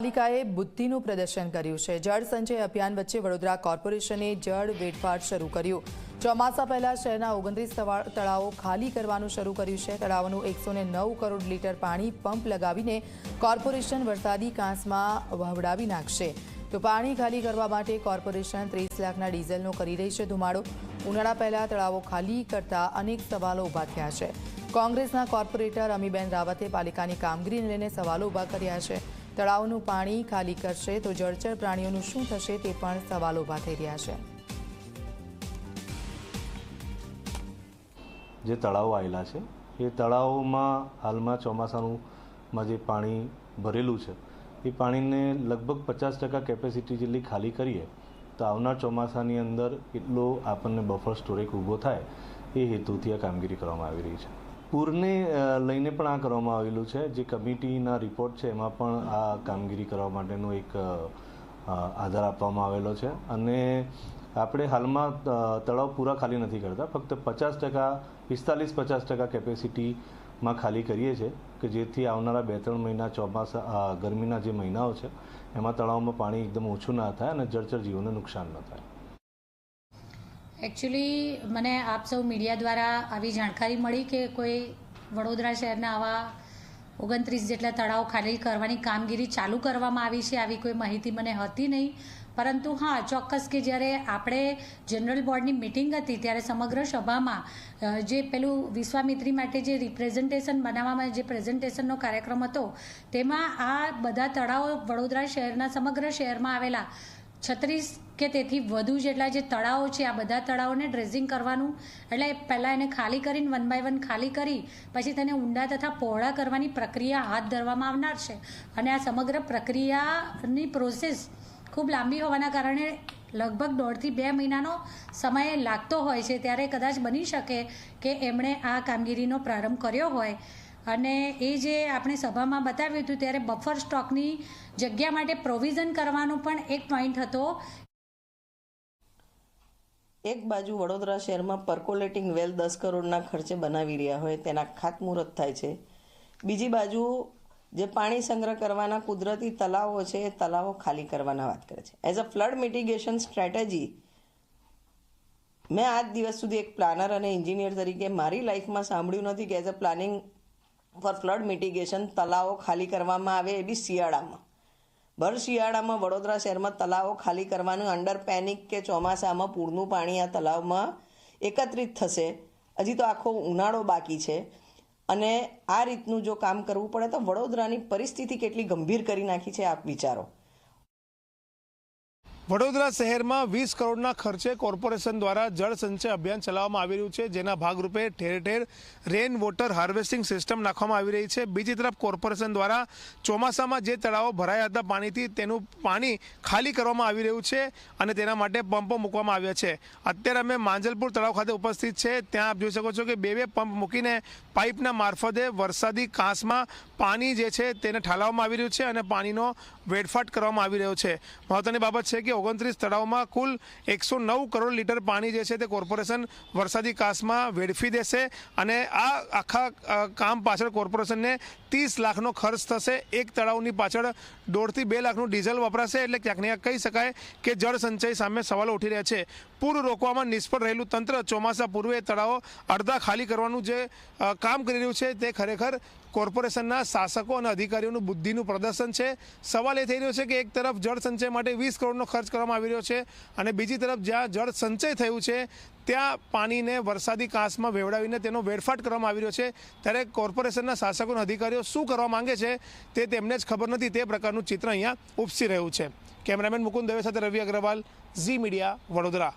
પાલિકાએ બુદ્ધિનું પ્રદર્શન કર્યું છે। જળ સંચય અભિયાન વચ્ચે વડોદરા કોર્પોરેશને જળ વેડફાટ શરૂ કર્યું। ચોમાસા પહેલા શહેરના 29 તળાવો ખાલી કરવાનું શરૂ કર્યું છે। તળાવનું 109 કરોડ લીટર પાણી પંપ લગાવીને કોર્પોરેશન વરસાદી કાંસમાં વહવડાવી નાખશે। તો પાણી ખાલી કરવા માટે કોર્પોરેશન 30 લાખના ડીઝલનો કરી રહી છે ધુમાડો। ઉનાળા પહેલા તળાવો ખાલી કરતા અનેક સવાલો ઊભા થયા છે। કોંગ્રેસના કોર્પોરેટર અમીબેન રાવતે પાલિકાની કામગીરીને લઈને સવાલો ઊભા કર્યા છે। તળાવનું પાણી ખાલી કરશે તો જળચર પ્રાણીઓનું શું થશે તે પણ સવાલો ઊભા થઈ રહ્યા છે। જે તળાવો આવેલા છે એ તળાવોમાં હાલમાં ચોમાસાનું જે પાણી ભરેલું છે એ પાણીને લગભગ 50% કેપેસિટી જેટલી ખાલી કરીએ તો આવનાર ચોમાસાની અંદર એટલો આપણને બફર સ્ટોરેજ ઊભો થાય એ હેતુથી આ કામગીરી કરવામાં આવી રહી છે। પૂરને લઈને પણ આ કરવામાં આવેલું છે। જે કમિટીના રિપોર્ટ છે એમાં પણ આ કામગીરી કરવા માટેનો એક આધાર આપવામાં આવેલો છે અને આપણે હાલમાં તળાવ પૂરા ખાલી નથી કરતા, ફક્ત 45-50% કેપેસિટીમાં ખાલી કરીએ છીએ કે જેથી આવનારા 2-3 મહિના ચોમાસા ગરમીના જે મહિનાઓ છે એમાં તળાવમાં પાણી એકદમ ઓછું ના થાય અને જળચર જીવોને નુકસાન ન થાય। एक्चुअली मैंने आप सब मीडिया द्वारा આવી જાણકારી મળી કે કોઈ વડોદરા શહેરના આવા 29 જેટલા તળાવ ખાલી કરવાની કામગીરી ચાલુ કરવામાં આવી છે। આવી કોઈ માહિતી મને હતી નહીં, પરંતુ હા ચોક્કસ કે જ્યારે આપણે જનરલ બોર્ડની મિટિંગ હતી ત્યારે સમગ્ર સભામાં જે પેલું વિશ્વામિત્રી માટે જે રિપ્રેઝન્ટેશન બનાવવામાં જે પ્રેઝન્ટેશનનો કાર્યક્રમ હતો તેમાં આ બધા તળાવો વડોદરા શહેરના સમગ્ર શહેરમાં આવેલા 36 કે તેથી વધુ જેટલા જે તળાવો છે આ બધા તળાવોને ડ્રેઝિંગ કરવાનું, એટલે પહેલાં એને ખાલી કરીને 1 બાય 1 ખાલી કરી પછી તેને ઊંડા તથા પહોળા કરવાની પ્રક્રિયા હાથ ધરવામાં આવનાર છે અને આ સમગ્ર પ્રક્રિયાની પ્રોસેસ ખૂબ લાંબી હોવાના કારણે લગભગ 1.5 થી 2 મહિનાનો સમય લાગતો હોય છે। ત્યારે કદાચ બની શકે કે એમણે આ કામગીરીનો પ્રારંભ કર્યો હોય અને એ જે આપણે સભામાં બતાવ્યું હતું ત્યારે બફર સ્ટોકની જગ્યા માટે પ્રોવિઝન કરવાનો પણ એક પોઈન્ટ હતો। એક બાજુ વડોદરા શહેરમાં પર્કોલેટિંગ વેલ 10 કરોડના ખર્ચે બનાવી રહ્યા હોય તેના ખાતમુહૂર્ત થાય છે, બીજી બાજુ જે પાણી સંગ્રહ કરવાના કુદરતી તલાવો છે એ તલાવો ખાલી કરવાના વાત કરે છે। As a flood mitigation strategy મેં આજ દિવસ સુધી એક પ્લાનર અને એન્જિનિયર તરીકે મારી લાઈફમાં સાંભળ્યું નથી કે as a planning for flood mitigation તલાવો ખાલી કરવામાં આવે, એ બી શિયાળામાં। ભર શિયાળામાં વડોદરા શહેરમાં તલાવો ખાલી કરવાનું અંડર પેનિક કે ચોમાસામાં પૂરનું પાણી આ તલાવમાં એકત્રિત થશે। હજી તો આખો ઉનાળો બાકી છે અને આ રીતનું જો કામ કરવું પડે તો વડોદરાની પરિસ્થિતિ કેટલી ગંભીર કરી નાખી છે આપ વિચારો। વડોદરા શહેરમાં 20 કરોડના ખર્ચે કોર્પોરેશન દ્વારા જળ સંચય અભિયાન ચલાવવામાં આવી રહ્યું છે, જેના ભાગરૂપે ઠેર ઠેર રેન વોટર હાર્વેસ્ટિંગ સિસ્ટમ નાખવામાં આવી રહી છે। બીજી તરફ કોર્પોરેશન દ્વારા ચોમાસામાં જે તળાવો ભરાયા હતા પાણીથી તેનું પાણી ખાલી કરવામાં આવી રહ્યું છે અને તેના માટે પંપો મૂકવામાં આવ્યા છે। અત્યારે અમે માંજલપુર તળાવ ખાતે ઉપસ્થિત છે, ત્યાં આપ જોઈ શકો છો કે 2 પંપ મૂકીને પાઇપના મારફતે વરસાદી કાંસમાં પાણી જે છે તેને ઠાલવવામાં આવી રહ્યું છે અને પાણીનો વેડફાટ કરવામાં આવી રહ્યો છે। મહત્વની બાબત છે કે 29 તળાવમાં કુલ 109 કરોડ લીટર પાણી જે છે તે કોર્પોરેશન વરસાદી કાંસમાં વેડફી દેશે અને આ આખા કામ પાછળ કોર્પોરેશનને 30 લાખનો ખર્ચ થશે। એક તળાવની પાછળ 1.5 થી 2 લાખનું ડીઝલ વપરાશે। એટલે ક્યાંક ને ક્યાંક કહી શકાય કે જળ સંચય સામે સવાલો ઉઠી રહ્યા છે। પૂર રોકવામાં નિષ્ફળ રહેલું તંત્ર ચોમાસા પૂર્વે તળાવો અડધા ખાલી કરવાનું જે કામ કરી રહ્યું છે તે ખરેખર કોર્પોરેશનના શાસકો અને અધિકારીઓનું બુદ્ધિનું પ્રદર્શન છે। સવાલ એ થઈ રહ્યો છે કે એક તરફ જળ સંચય માટે 20 કરોડનો ખર્ચ કરવામાં આવી રહ્યો છે અને બીજી તરફ જ્યાં જળ સંચય થયું છે ત્યાં પાણીને વરસાદી કાંસમાં વેવડાવીને તેનો વેડફાટ કરવામાં આવી રહ્યો છે। ત્યારે કોર્પોરેશનના શાસકો અને અધિકારીઓ શું કરવા માંગે છે તે તેમને જ ખબર નથી, તે પ્રકારનું ચિત્ર અહીંયા ઉપસી રહ્યું છે। કેમેરામેન મુકુંદ દવે સાથે રવિ અગ્રવાલ, ઝી મીડિયા, વડોદરા।